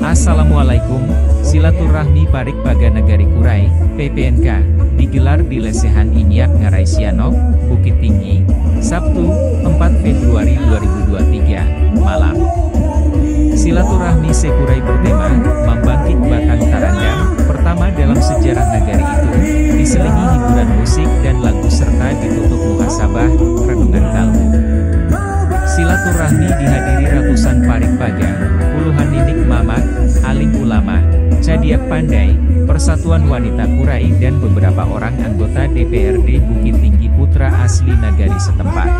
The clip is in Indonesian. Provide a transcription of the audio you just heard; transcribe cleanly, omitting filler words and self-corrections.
Assalamualaikum. Silaturahmi Parik Paga Nagari Kurai, PPNK, digelar di Lesehan Inyak Ngarai Sianok, Bukit Tinggi, Sabtu, 4 Februari 2023, malam. Silaturahmi Sekurai bertema, Membangkit Batang Tarandang, pertama dalam sejarah nagari itu, diselingi hiburan musik dan lagu serta ditutup muhasabah, renungan kalbu. Silaturahmi dihadiri ratusan parik paga, puluhan ninik mamat, alim ulama, cadiak pandai, Persatuan Wanita Kurai dan beberapa orang anggota DPRD Bukit Tinggi putra asli nagari setempat.